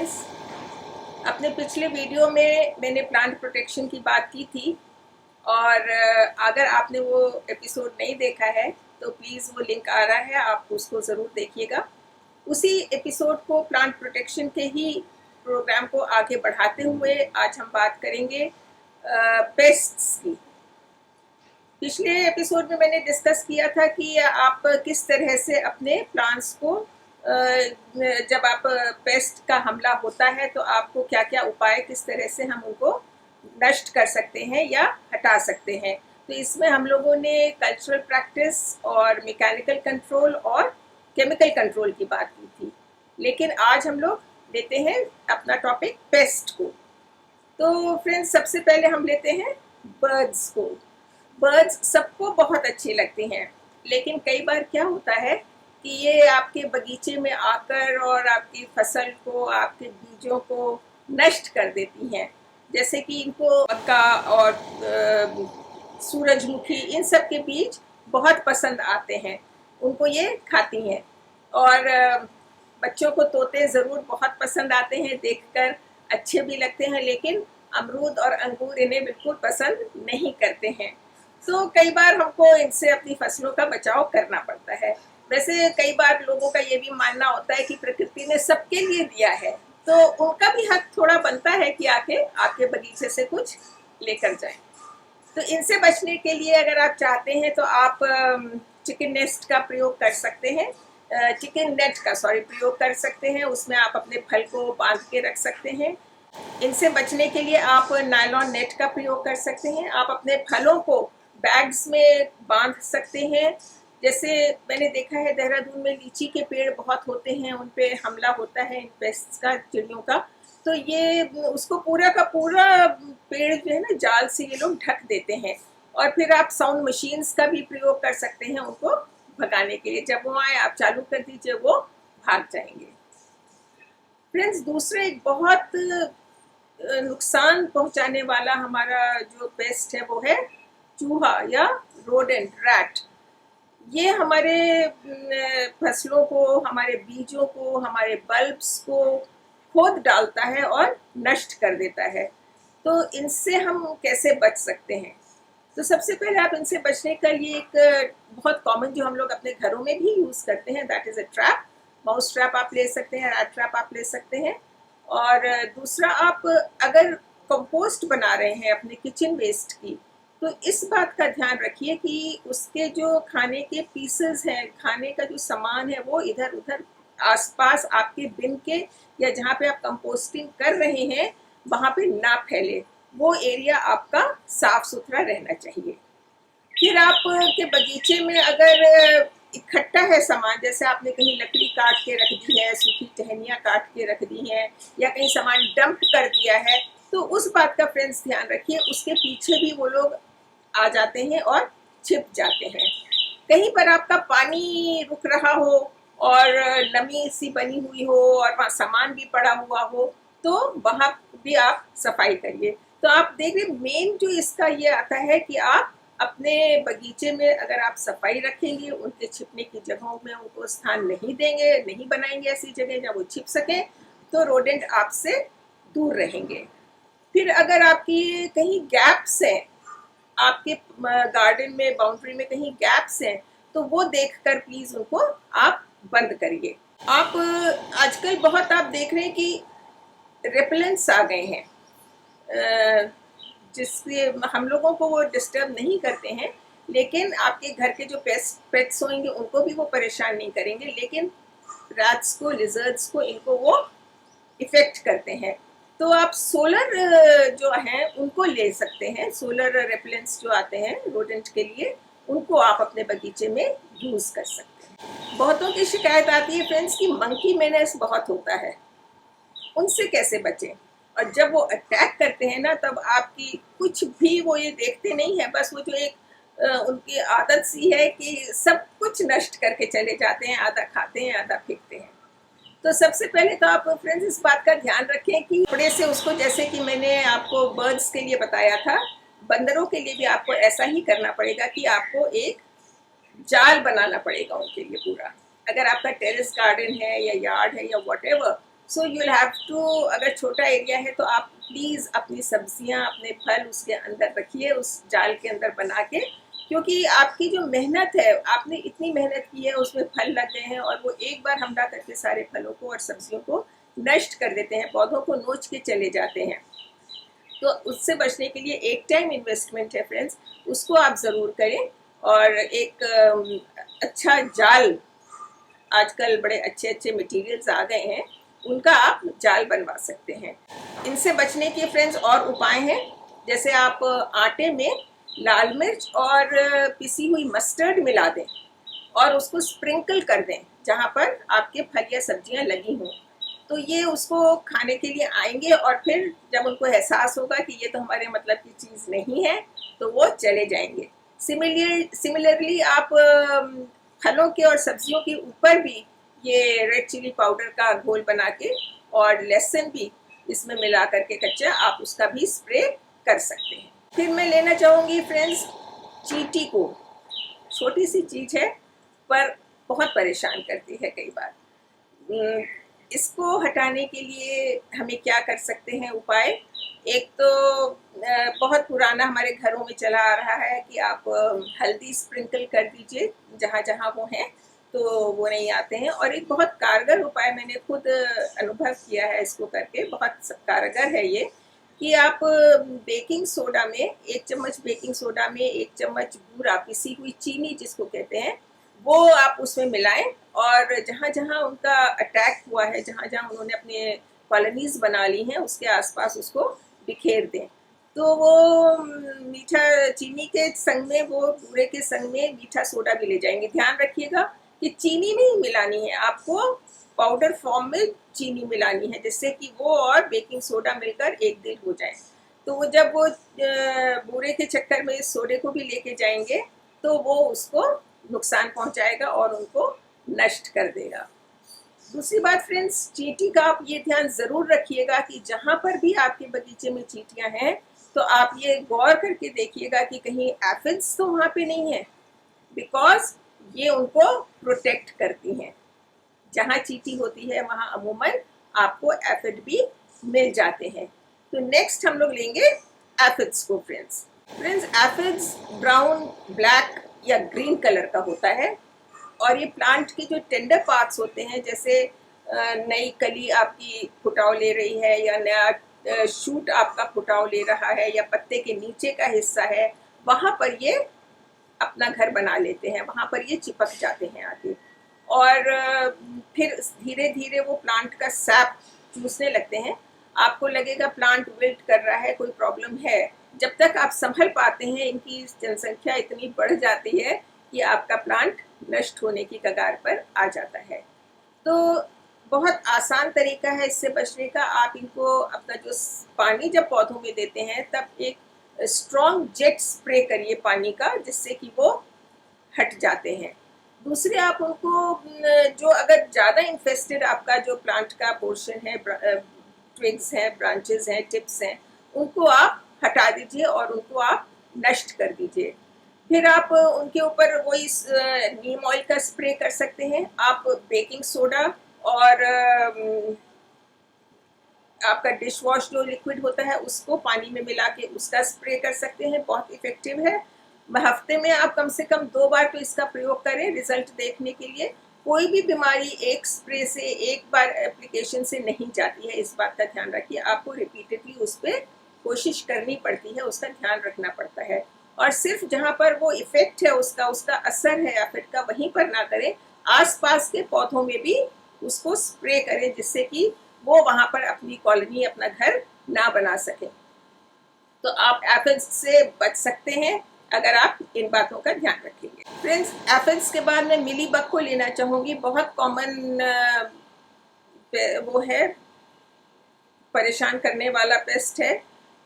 Friends, अपने पिछले video में मैंने प्लांट प्रोटेक्शन की बात की थी और अगर आपने वो एपिसोड नहीं देखा है तो प्लीज़ वो लिंक आ रहा है, आप उसको ज़रूर देखिएगा। उसी एपिसोड को प्लांट प्रोटेक्शन के ही प्रोग्राम को आगे बढ़ाते हुए आज हम बात करेंगे पेस्ट्स की। पिछले एपिसोड में मैंने डिस्कस किया था कि आप किस तरह से अपने प्लांट्स को जब आप पेस्ट का हमला होता है तो आपको क्या क्या उपाय, किस तरह से हम उनको नष्ट कर सकते हैं या हटा सकते हैं। तो इसमें हम लोगों ने कल्चरल प्रैक्टिस और मैकेनिकल कंट्रोल और केमिकल कंट्रोल की बात की थी, लेकिन आज हम लोग लेते हैं अपना टॉपिक पेस्ट को। तो फ्रेंड्स, सबसे पहले हम लेते हैं बर्ड्स को। बर्ड्स सबको बहुत अच्छी लगती हैं, लेकिन कई बार क्या होता है कि ये आपके बगीचे में आकर और आपकी फसल को, आपके बीजों को नष्ट कर देती हैं। जैसे कि इनको मक्का और सूरजमुखी, इन सब के बीज बहुत पसंद आते हैं, उनको ये खाती हैं। और बच्चों को तोते ज़रूर बहुत पसंद आते हैं, देखकर अच्छे भी लगते हैं, लेकिन अमरूद और अंगूर इन्हें बिल्कुल पसंद नहीं करते हैं। तो कई बार हमको इनसे अपनी फसलों का बचाव करना पड़ता है। वैसे कई बार लोगों का ये भी मानना होता है कि प्रकृति ने सबके लिए दिया है, तो उनका भी हक थोड़ा बनता है कि आके आपके बगीचे से कुछ लेकर जाएं। तो इनसे बचने के लिए अगर आप चाहते हैं तो आप चिकन नेस्ट का प्रयोग कर सकते हैं, चिकन नेट का प्रयोग कर सकते हैं। उसमें आप अपने फल को बांध के रख सकते हैं। इनसे बचने के लिए आप नायलॉन नेट का प्रयोग कर सकते हैं। आप अपने फलों को बैग्स में बांध सकते हैं। जैसे मैंने देखा है देहरादून में लीची के पेड़ बहुत होते हैं, उन पे हमला होता है इन पेस्ट्स का, चिड़ियों का। तो ये उसको पूरा का पूरा पेड़ जो है ना, जाल से ये लोग ढक देते हैं। और फिर आप साउंड मशीन्स का भी प्रयोग कर सकते हैं उनको भगाने के लिए। जब वो आए आप चालू कर दीजिए, वो भाग जाएंगे। फ्रेंड्स, दूसरे एक बहुत नुकसान पहुंचाने वाला हमारा जो पेस्ट है वो है चूहा या रोडेंट, रैट। ये हमारे फसलों को, हमारे बीजों को, हमारे बल्ब्स को खोद डालता है और नष्ट कर देता है। तो इनसे हम कैसे बच सकते हैं? तो सबसे पहले आप इनसे बचने का ये एक बहुत कॉमन जो हम लोग अपने घरों में भी यूज़ करते हैं, that is a trap. Mouse trap आप ले सकते हैं, रैट ट्रैप आप ले सकते हैं। और दूसरा, आप अगर कंपोस्ट बना रहे हैं अपने किचन वेस्ट की, तो इस बात का ध्यान रखिए कि उसके जो खाने के पीसेस हैं, खाने का जो सामान है, वो इधर उधर आसपास आपके बिन के या जहाँ पे आप कंपोस्टिंग कर रहे हैं वहाँ पे ना फैले। वो एरिया आपका साफ सुथरा रहना चाहिए। फिर आप के बगीचे में अगर इकट्ठा है सामान, जैसे आपने कहीं लकड़ी काट के रख दी है, सूखी टहनियाँ काट के रख दी हैं, या कहीं सामान डंप कर दिया है, तो उस बात का फ्रेंड्स ध्यान रखिए। उसके पीछे भी वो लोग आ जाते हैं और छिप जाते हैं। कहीं पर आपका पानी रुक रहा हो और नमी सी बनी हुई हो और वहाँ सामान भी पड़ा हुआ हो, तो वहाँ भी आप सफाई करिए। तो आप देखिए, मेन जो इसका ये आता है कि आप अपने बगीचे में अगर आप सफाई रखेंगे, उनके छिपने की जगहों में उनको स्थान नहीं देंगे, नहीं बनाएंगे ऐसी जगह जहाँ वो छिप सके, तो रोडेंट आपसे दूर रहेंगे। फिर अगर आपकी कहीं गैप्स हैं, आपके गार्डन में, बाउंड्री में कहीं गैप्स हैं, तो वो देखकर प्लीज उनको आप बंद करिए। आप आजकल बहुत आप देख रहे हैं कि रेपेलेंट्स आ गए हैं, जिससे हम लोगों को वो डिस्टर्ब नहीं करते हैं, लेकिन आपके घर के जो पेट्स होंगे उनको भी वो परेशान नहीं करेंगे, लेकिन रैट्स को, लिजर्ड्स को, इनको वो इफेक्ट करते हैं। तो आप सोलर जो हैं उनको ले सकते हैं। सोलर रेपेलेंट्स जो आते हैं रोडेंट के लिए, उनको आप अपने बगीचे में यूज़ कर सकते हैं। बहुतों की शिकायत आती है फ्रेंड्स कि मंकी मेनेस बहुत होता है, उनसे कैसे बचें? और जब वो अटैक करते हैं ना, तब आपकी कुछ भी वो ये देखते नहीं है, बस वो जो एक उनकी आदत सी है कि सब कुछ नष्ट करके चले जाते हैं, आधा खाते हैं, आधा फेंकते हैं। तो सबसे पहले तो आप फ्रेंड्स इस बात का ध्यान रखें कि कपड़े से उसको, जैसे कि मैंने आपको बर्ड्स के लिए बताया था, बंदरों के लिए भी आपको ऐसा ही करना पड़ेगा कि आपको एक जाल बनाना पड़ेगा उनके लिए पूरा। अगर आपका टेरेस गार्डन है या यार्ड है या whatever, so you will have to, अगर छोटा एरिया है तो आप प्लीज़ अपनी सब्जियां, अपने फल उसके अंदर रखिए, उस जाल के अंदर बना के, क्योंकि आपकी जो मेहनत है, आपने इतनी मेहनत की है, उसमें फल लग गए हैं और वो एक बार हमला करके सारे फलों को और सब्जियों को नष्ट कर देते हैं, पौधों को नोच के चले जाते हैं। तो उससे बचने के लिए एक टाइम इन्वेस्टमेंट है फ्रेंड्स, उसको आप ज़रूर करें। और एक अच्छा जाल, आजकल बड़े अच्छे अच्छे मटेरियल्स आ गए हैं, उनका आप जाल बनवा सकते हैं। इनसे बचने के फ्रेंड्स और उपाय हैं, जैसे आप आटे में लाल मिर्च और पिसी हुई मस्टर्ड मिला दें और उसको स्प्रिंकल कर दें जहाँ पर आपके फल या सब्जियाँ लगी हों। तो ये उसको खाने के लिए आएंगे और फिर जब उनको एहसास होगा कि ये तो हमारे मतलब की चीज़ नहीं है, तो वो चले जाएंगे। सिमिलरली आप फलों के और सब्जियों के ऊपर भी ये रेड चिली पाउडर का घोल बना के और लहसुन भी इसमें मिला करके कच्चा आप उसका भी स्प्रे कर सकते हैं। फिर मैं लेना चाहूँगी फ्रेंड्स चींटी को। छोटी सी चीज़ है पर बहुत परेशान करती है कई बार। इसको हटाने के लिए हमें क्या कर सकते हैं उपाय? एक तो बहुत पुराना हमारे घरों में चला आ रहा है कि आप हल्दी स्प्रिंकल कर दीजिए जहाँ जहाँ वो हैं, तो वो नहीं आते हैं। और एक बहुत कारगर उपाय मैंने खुद अनुभव किया है इसको करके, बहुत कारगर है ये, कि आप बेकिंग सोडा में, 1 चम्मच बेकिंग सोडा में 1 चम्मच बूरा, पिसी हुई चीनी जिसको कहते हैं, वो आप उसमें मिलाएं और जहाँ जहाँ उनका अटैक हुआ है, जहाँ जहाँ उन्होंने अपने कॉलोनीज बना ली हैं, उसके आसपास उसको बिखेर दें। तो वो मीठा चीनी के संग में, वो बूरे के संग में मीठा सोडा भी ले जाएंगे। ध्यान रखिएगा कि चीनी नहीं मिलानी है आपको, पाउडर फॉर्म में चीनी मिलानी है, जिससे कि वो और बेकिंग सोडा मिलकर एक दिल हो जाए। तो वो जब वो बूरे के चक्कर में इस सोडे को भी लेके जाएंगे, तो वो उसको नुकसान पहुंचाएगा और उनको नष्ट कर देगा। दूसरी बात फ्रेंड्स, चींटी का आप ये ध्यान जरूर रखिएगा कि जहां पर भी आपके बगीचे में चींटियां हैं, तो आप ये गौर करके देखिएगा कि कहीं एफिड्स तो वहां पे नहीं है, बिकॉज ये उनको प्रोटेक्ट करती हैं। जहाँ चींटी होती है वहाँ अमूमन आपको एफिड भी मिल जाते हैं। तो नेक्स्ट हम लोग लेंगे एफिड्स को फ्रेंड्स। एफिड्स ब्राउन, ब्लैक या ग्रीन कलर का होता है और ये प्लांट के जो टेंडर पार्ट्स होते हैं, जैसे नई कली आपकी फुटाव ले रही है या नया शूट आपका फुटाव ले रहा है या पत्ते के नीचे का हिस्सा है, वहाँ पर ये अपना घर बना लेते हैं, वहाँ पर ये चिपक जाते हैं आके और फिर धीरे धीरे वो प्लांट का सैप चूसने लगते हैं। आपको लगेगा प्लांट विल्ट कर रहा है, कोई प्रॉब्लम है। जब तक आप संभल पाते हैं, इनकी जनसंख्या इतनी बढ़ जाती है कि आपका प्लांट नष्ट होने की कगार पर आ जाता है। तो बहुत आसान तरीका है इससे बचने का। आप इनको अपना जो पानी जब पौधों में देते हैं, तब एक स्ट्रॉन्ग जेट स्प्रे करिए पानी का, जिससे कि वो हट जाते हैं। दूसरे आप उनको जो अगर ज़्यादा इन्फेस्टेड आपका जो प्लांट का पोर्शन है, ट्विग्स हैं, ब्रांचेस हैं, टिप्स हैं, उनको आप हटा दीजिए और उनको आप नष्ट कर दीजिए। फिर आप उनके ऊपर वही नीम ऑयल का स्प्रे कर सकते हैं। आप बेकिंग सोडा और आपका डिश वॉश जो लिक्विड होता है उसको पानी में मिला के उसका स्प्रे कर सकते हैं, बहुत इफेक्टिव है। हफ्ते में आप कम से कम 2 बार तो इसका प्रयोग करें रिजल्ट देखने के लिए। कोई भी बीमारी एक स्प्रे से, एक बार एप्लीकेशन से नहीं जाती है, इस बात का ध्यान रखिए। आपको रिपीटेडली उस पर कोशिश करनी पड़ती है, उसका ध्यान रखना पड़ता है। और सिर्फ जहाँ पर वो इफेक्ट है, उसका उसका असर है एफिड का, वहीं पर ना करें, आसपास के पौधों में भी उसको स्प्रे करें, जिससे कि वो वहां पर अपनी कॉलोनी, अपना घर ना बना सके। तो आप एफिड्स से बच सकते हैं अगर आप इन बातों का ध्यान रखेंगे। फ्रेंड्स, एफिड्स के बाद मैं मिली बग को लेना चाहूंगी। बहुत कॉमन वो है, परेशान करने वाला पेस्ट है।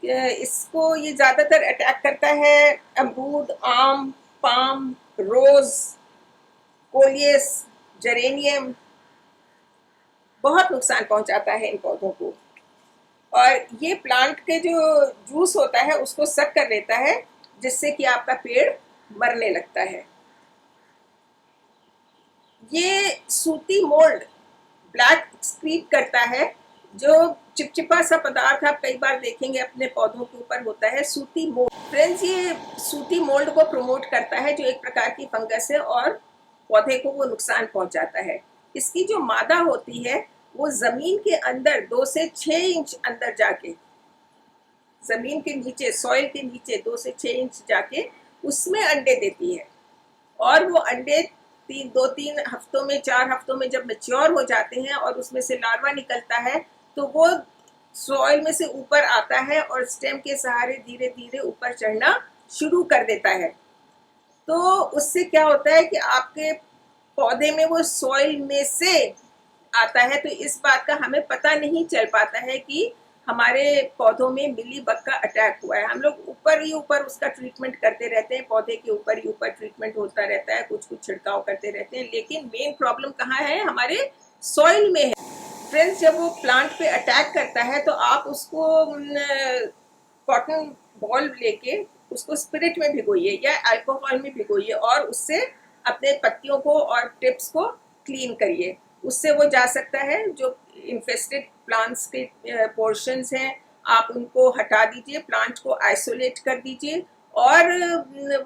इसको ये ज्यादातर अटैक करता है अमरूद, आम, पाम, रोज, कोलियस, जेरेनियम। बहुत नुकसान पहुंचाता है इन पौधों को। और ये प्लांट के जो जूस होता है उसको सक कर लेता है, जिससे कि आपका पेड़ मरने लगता है। ये सूती मोल्ड ब्लैक एक्सक्रीट करता है, जो चिपचिपा सा पदार्थ आप कई बार देखेंगे अपने पौधों के ऊपर होता है, सूती मोल्ड। फ्रेंड्स, ये सूती मोल्ड को प्रमोट करता है, जो एक प्रकार की फंगस है और पौधे को वो नुकसान पहुंचाता है। इसकी जो मादा होती है वो जमीन के अंदर 2 से 6 इंच अंदर जाके, जमीन के नीचे, सॉइल के नीचे 2 से 6 इंच जाके उसमें अंडे देती है। और वो अंडे 2-3 हफ्तों में, 4 हफ्तों में जब मैच्योर हो जाते हैं और उसमें से लार्वा निकलता है, तो वो सॉइल में से ऊपर आता है और स्टेम के सहारे धीरे धीरे ऊपर चढ़ना शुरू कर देता है। तो उससे क्या होता है कि आपके पौधे में वो सॉइल में से आता है, तो इस बात का हमें पता नहीं चल पाता है कि हमारे पौधों में मिली बग का अटैक हुआ है। हम लोग ऊपर ही ऊपर उसका ट्रीटमेंट करते रहते हैं, पौधे के ऊपर ही ऊपर ट्रीटमेंट होता रहता है, कुछ कुछ छिड़काव करते रहते हैं, लेकिन मेन प्रॉब्लम कहाँ है? हमारे सॉइल में है। फ्रेंड्स, जब वो प्लांट पे अटैक करता है तो आप उसको कॉटन बॉल लेके उसको स्पिरिट में भिगोइए या अल्कोहल में भिगोइए और उससे अपने पत्तियों को और टिप्स को क्लीन करिए। उससे वो जा सकता है। जो इन्फेस्टेड प्लांट्स के पोर्शंस हैं, आप उनको हटा दीजिए, प्लांट को आइसोलेट कर दीजिए। और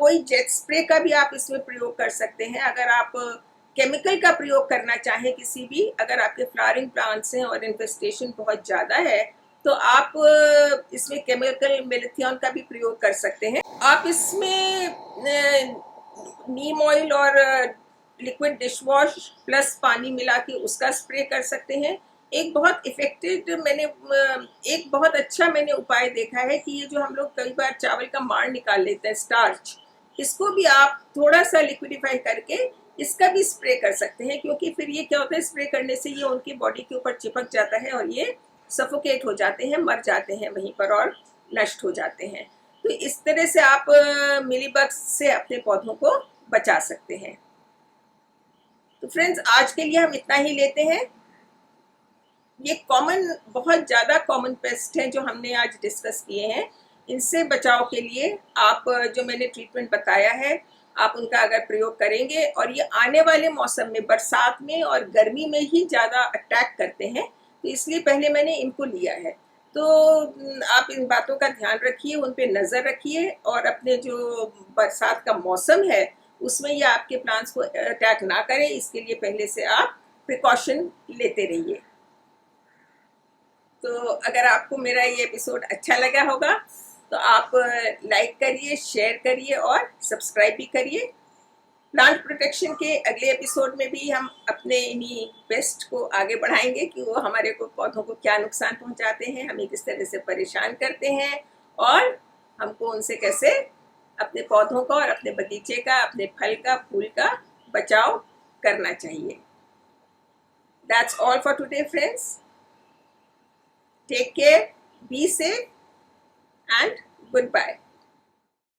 वही जेट स्प्रे का भी आप इसमें प्रयोग कर सकते हैं। अगर आप केमिकल का प्रयोग करना चाहें किसी भी, अगर आपके फ्लावरिंग प्लांट्स हैं और इन्फेस्टेशन बहुत ज़्यादा है, तो आप इसमें केमिकल मेलेथियन का भी प्रयोग कर सकते हैं। आप इसमें नीम ऑयल और लिक्विड डिश वॉश प्लस पानी मिला के उसका स्प्रे कर सकते हैं। एक बहुत इफेक्टिव एक बहुत अच्छा मैंने उपाय देखा है कि ये जो हम लोग कई बार चावल का माड़ निकाल लेते हैं, स्टार्च, इसको भी आप थोड़ा सा लिक्विडिफाई करके इसका भी स्प्रे कर सकते हैं। क्योंकि फिर ये क्या होता है, स्प्रे करने से ये उनकी बॉडी के ऊपर चिपक जाता है और ये सफोकेट हो जाते हैं, मर जाते हैं वहीं पर और नष्ट हो जाते हैं। तो इस तरह से आप मिलीबग्स से अपने पौधों को बचा सकते हैं। तो फ्रेंड्स, आज के लिए हम इतना ही लेते हैं। ये बहुत ज़्यादा कॉमन पेस्ट हैं जो हमने आज डिस्कस किए हैं। इनसे बचाव के लिए आप जो मैंने ट्रीटमेंट बताया है, आप उनका अगर प्रयोग करेंगे, और ये आने वाले मौसम में, बरसात में और गर्मी में ही ज़्यादा अटैक करते हैं, तो इसलिए पहले मैंने इनको लिया है। तो आप इन बातों का ध्यान रखिए, उन पे नज़र रखिए, और अपने जो बरसात का मौसम है उसमें ये आपके प्लांट्स को अटैक ना करें, इसके लिए पहले से आप प्रिकॉशन लेते रहिए। तो अगर आपको मेरा ये एपिसोड अच्छा लगा होगा तो आप लाइक करिए, शेयर करिए और सब्सक्राइब भी करिए। प्लांट प्रोटेक्शन के अगले एपिसोड में भी हम अपने इन्हीं पेस्ट को आगे बढ़ाएंगे कि वो हमारे को पौधों को क्या नुकसान पहुंचाते हैं, हमें किस तरह से परेशान करते हैं, और हमको उनसे कैसे अपने पौधों का और अपने बगीचे का, अपने फल का, फूल का बचाव करना चाहिए। That's all for today, friends. Take care, be safe, and goodbye.